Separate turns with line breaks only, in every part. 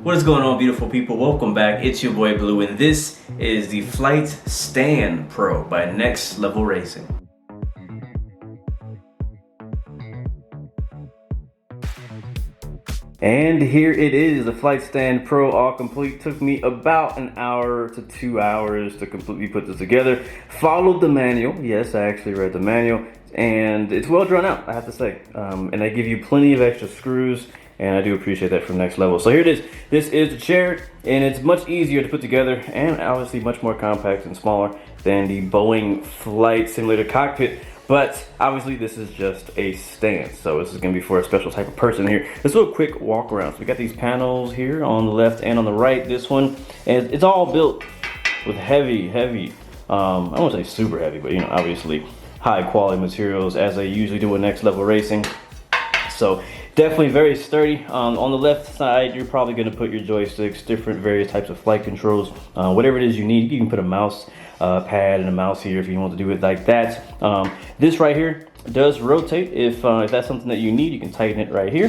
What is going on, beautiful people? Welcome back. It's your boy Blue, and this is the Flight Stand Pro by Next Level Racing. And here it is, the Flight Stand Pro, all complete. Took me about an hour to 2 hours to completely put this together. Followed the manual. Yes, I actually read the manual, and it's well drawn out, I have to say. And they give you plenty of extra screws, and I do appreciate that from Next Level. So here it is. This is the chair, and it's much easier to put together, and obviously much more compact and smaller than the Boeing Flight Simulator Cockpit. But obviously this is just a stand, so this is going to be for a special type of person here. Let's do a quick walk around. So we got these panels here on the left and on the right. This one, and it's all built with heavy, I won't say super heavy, but obviously high quality materials, as they usually do with Next Level Racing. So definitely very sturdy. On the left side, you're probably going to put your joysticks, different various types of flight controls, whatever it is you need. You can put a mouse pad and a mouse here if you want to do it like that. This right here does rotate. If that's something that you need, you can tighten it right here.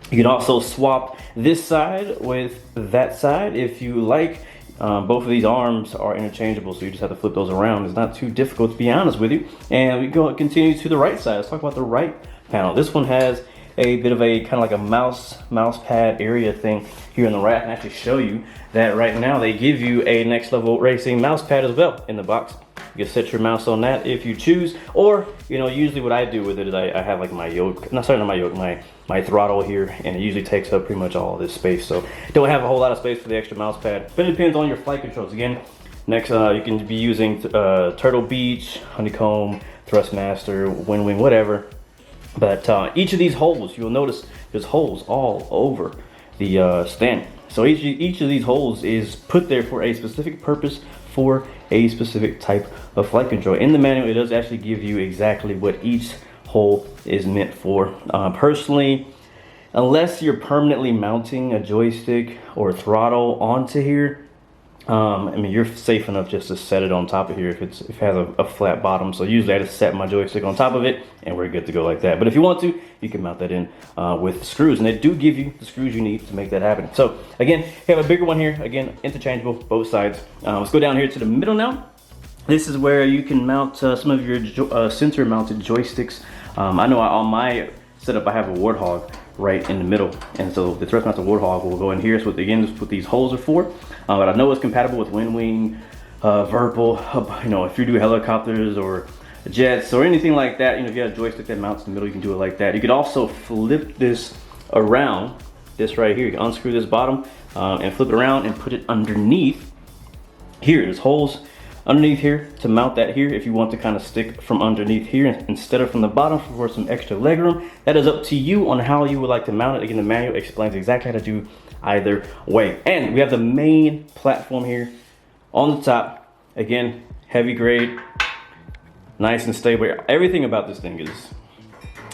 You can also swap this side with that side if you like. Both of these arms are interchangeable, so you just have to flip those around. It's not too difficult, to be honest with you. And we go continue to the right side. Let's talk about the right panel. This one has a bit of a kind of like a mouse pad area thing here on the right. I can actually show you that right now. They give you a Next Level Racing mouse pad as well in the box. You can set your mouse on that if you choose, or usually what I do with it is I have like my yoke, my throttle here, and it usually takes up pretty much all of this space. So don't have a whole lot of space for the extra mouse pad, but it depends on your flight controls. Again, next you can be using Turtle Beach, Honeycomb, Thrustmaster, Wind Wing, whatever. But each of these holes, you'll notice there's holes all over the stand. So each of these holes is put there for a specific purpose, for a specific type of flight control. In the manual, it does actually give you exactly what each hole is meant for. Personally, unless you're permanently mounting a joystick or throttle onto here, I mean, you're safe enough just to set it on top of here if it has a flat bottom. So usually I just set my joystick on top of it and we're good to go like that. But if you want to, you can mount that in with screws, and they do give you the screws you need to make that happen. So again, you have a bigger one here, again, interchangeable, both sides. Let's go down here to the middle now. This is where you can mount some of your sensor mounted joysticks. I know on my setup, I have a Warthog right in the middle, and so the thrust mounted Warthog will go in here. So again, this is what these holes are for. But I know it's compatible with Wind Wing, Verpal, if you do helicopters or jets or anything like that. If you have a joystick that mounts in the middle, you can do it like that. You could also flip this around, this right here. You can unscrew this bottom and flip it around and put it underneath here. There's holes underneath here to mount that here if you want to kind of stick from underneath here instead of from the bottom for some extra leg room. That is up to you on how you would like to mount it. Again, the manual explains exactly how to do either way. And we have the main platform here on the top. Again, heavy grade, nice and stable. Everything about this thing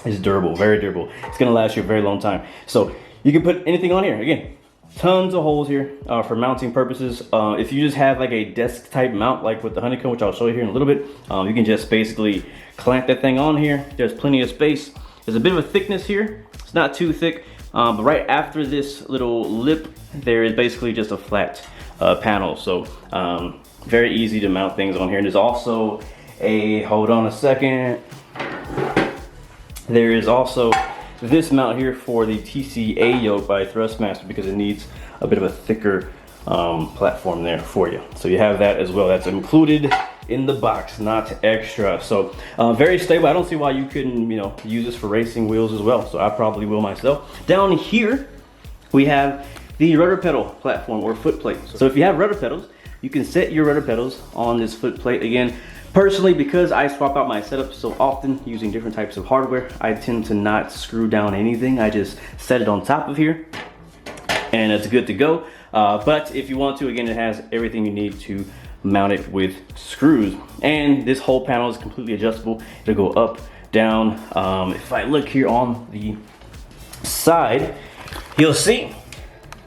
is durable, very durable. It's gonna last you a very long time. So you can put anything on here. Again, tons of holes here for mounting purposes. If you just have like a desk type mount, like with the Honeycomb, which I'll show you here in a little bit, you can just basically clamp that thing on here. There's plenty of space. There's a bit of a thickness here. It's not too thick, but right after this little lip, there is basically just a flat panel. So very easy to mount things on here. And there's also hold on a second. There is also this mount here for the TCA yoke by Thrustmaster, because it needs a bit of a thicker platform there for you. So you have that as well. That's included in the box, not extra. So very stable. I don't see why you couldn't use this for racing wheels as well. So I probably will myself. Down here we have the rudder pedal platform or foot plate. So if you have rudder pedals, you can set your rudder pedals on this foot plate. Again, personally, because I swap out my setup so often using different types of hardware, I tend to not screw down anything. I just set it on top of here and it's good to go. But if you want to, again, it has everything you need to mount it with screws. And this whole panel is completely adjustable. It'll go up, down. If I look here on the side, you'll see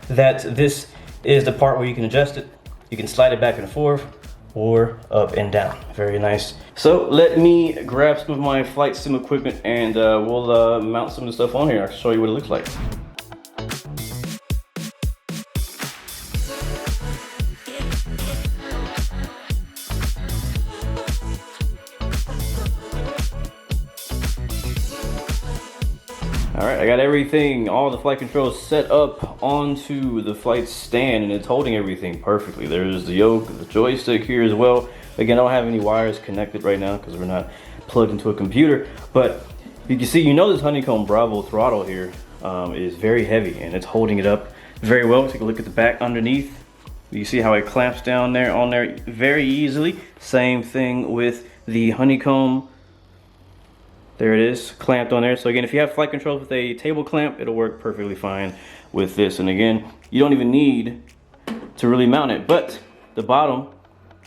that this is the part where you can adjust it. You can slide it back and forth or up and down. Very nice. So let me grab some of my flight sim equipment and we'll mount some of the stuff on here. I'll show you what it looks like. All right, I got everything, all the flight controls set up onto the flight stand, and it's holding everything perfectly. There's the yoke, the joystick here as well. Again, I don't have any wires connected right now because we're not plugged into a computer, but you can see, you know, this Honeycomb Bravo throttle here is very heavy, and it's holding it up very well. Take a look at the back underneath. You see how it clamps down there on there very easily. Same thing with the Honeycomb. There it is, clamped on there. So again, if you have flight controls with a table clamp, it'll work perfectly fine with this. And again, you don't even need to really mount it, but the bottom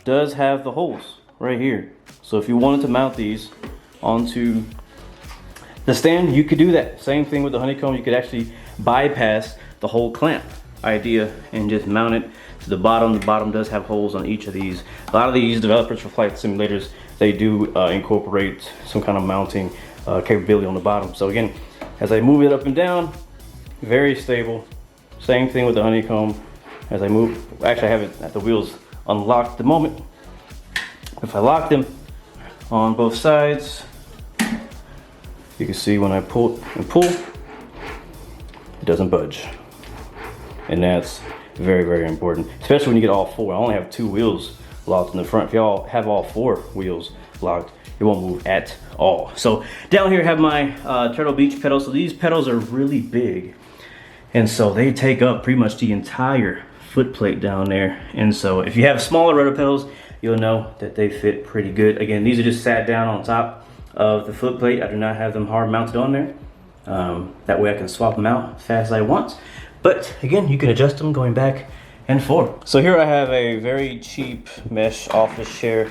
does have the holes right here. So if you wanted to mount these onto the stand, you could do that. Same thing with the Honeycomb. You could actually bypass the whole clamp idea and just mount it to the bottom. The bottom does have holes on each of these. A lot of these developers for flight simulators, they do incorporate some kind of mounting capability on the bottom. So again, as I move it up and down, very stable. Same thing with the Honeycomb. As I move, actually I have it at the wheels unlocked at the moment. If I lock them on both sides, you can see when I pull and pull, it doesn't budge. And that's very, very important, especially when you get all four. I only have 2 wheels locked in the front. If y'all have all 4 wheels locked, it won't move at all. So down here I have my Turtle Beach pedals. So these pedals are really big, and so they take up pretty much the entire foot plate down there. And so if you have smaller rudder pedals, you'll know that they fit pretty good. Again, these are just sat down on top of the foot plate. I do not have them hard mounted on there. That way I can swap them out as fast as I want. But again, you can adjust them going back and forth. So here I have a very cheap mesh office chair.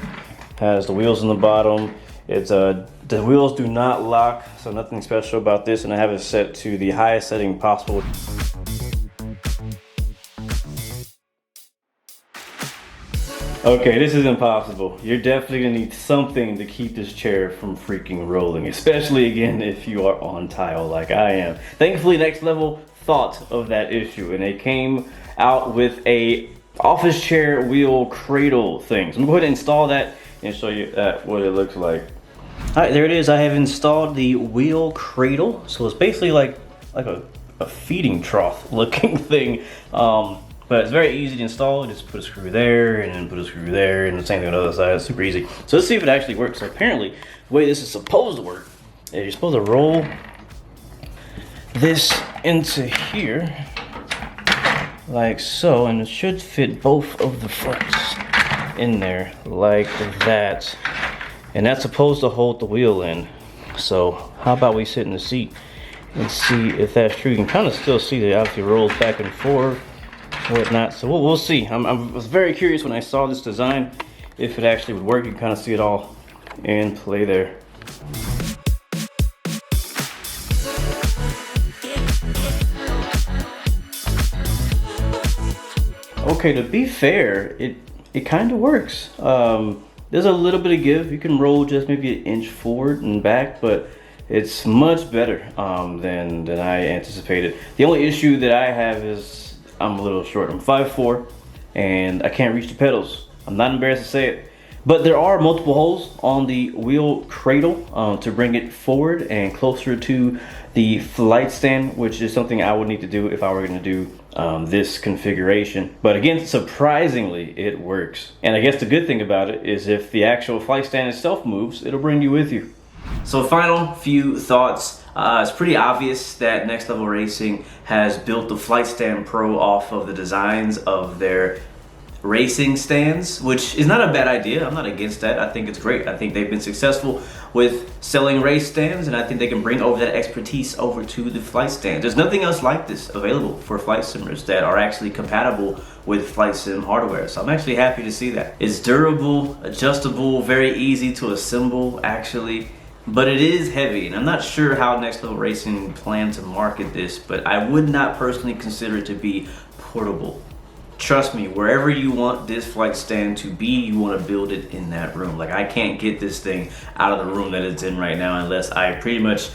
Has the wheels on the bottom. It's the wheels do not lock, so nothing special about this, and I have it set to the highest setting possible. Okay, this is impossible. You're definitely gonna need something to keep this chair from freaking rolling, especially again if you are on tile like I am. Thankfully, Next Level thought of that issue, and they came out with a office chair wheel cradle thing. So I'm gonna go ahead and install that and show you what it looks like. All right, there it is. I have installed the wheel cradle. So it's basically like a feeding trough looking thing. But it's very easy to install. Just put a screw there and then put a screw there, and the same thing on the other side. It's super easy. So let's see if it actually works. So apparently the way this is supposed to work is you're supposed to roll this into here like so, and it should fit both of the fronts in there like that, and that's supposed to hold the wheel in. So how about we sit in the seat and see if that's true. You can kind of still see that it obviously rolls back and forth, whatnot. So we'll see. I was very curious when I saw this design if it actually would work. You can kind of see it all in play there. Okay, to be fair, it kind of works. There's a little bit of give. You can roll just maybe 1 inch forward and back, but it's much better than I anticipated. The only issue that I have is I'm a little short. I'm 5'4", and I can't reach the pedals. I'm not embarrassed to say it. But there are multiple holes on the wheel cradle to bring it forward and closer to the flight stand, which is something I would need to do if I were going to do this configuration. But again, surprisingly, it works. And I guess the good thing about it is if the actual flight stand itself moves, it'll bring you with you. So final few thoughts. It's pretty obvious that Next Level Racing has built the Flight Stand Pro off of the designs of their racing stands, which is not a bad idea. I'm not against that. I think it's great. I think they've been successful with selling race stands, and I think they can bring over that expertise over to the flight stand. There's nothing else like this available for flight simmers that are actually compatible with flight sim hardware. So I'm actually happy to see that. It's durable, adjustable, very easy to assemble actually, but it is heavy, and I'm not sure how Next Level Racing plans to market this, but I would not personally consider it to be portable. Trust me, wherever you want this flight stand to be, you want to build it in that room. Like, I can't get this thing out of the room that it's in right now unless I pretty much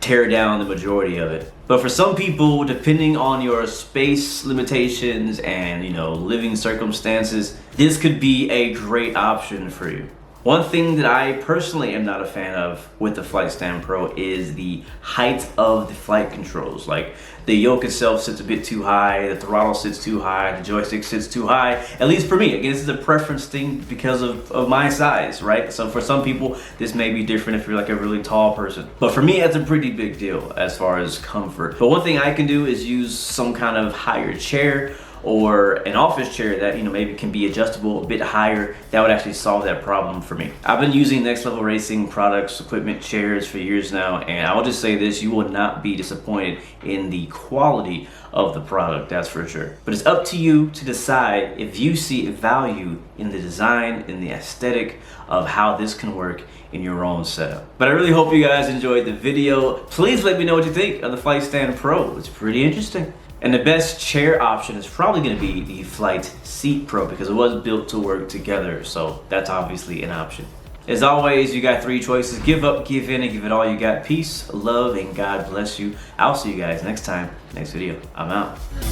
tear down the majority of it. But for some people, depending on your space limitations and, you know, living circumstances, this could be a great option for you. One thing that I personally am not a fan of with the Flight Stand Pro is the height of the flight controls. Like, the yoke itself sits a bit too high, the throttle sits too high, the joystick sits too high, at least for me. Again, this is a preference thing because of my size, right? So for some people, this may be different if you're like a really tall person. But for me, that's a pretty big deal as far as comfort. But one thing I can do is use some kind of higher chair or an office chair that, you know, maybe can be adjustable a bit higher. That would actually solve that problem for me. I've been using Next Level Racing products, equipment, chairs for years now, and I will just say this, you will not be disappointed in the quality of the product, that's for sure. But it's up to you to decide if you see value in the design, in the aesthetic of how this can work in your own setup. But I really hope you guys enjoyed the video. Please let me know what you think of the Flight Stand Pro. It's pretty interesting. And the best chair option is probably going to be the Flight Seat Pro because it was built to work together, so that's obviously an option. As always, you got 3 choices: give up, give in, and give it all you got. Peace, love, and God bless you. I'll see you guys next time, next video. I'm out.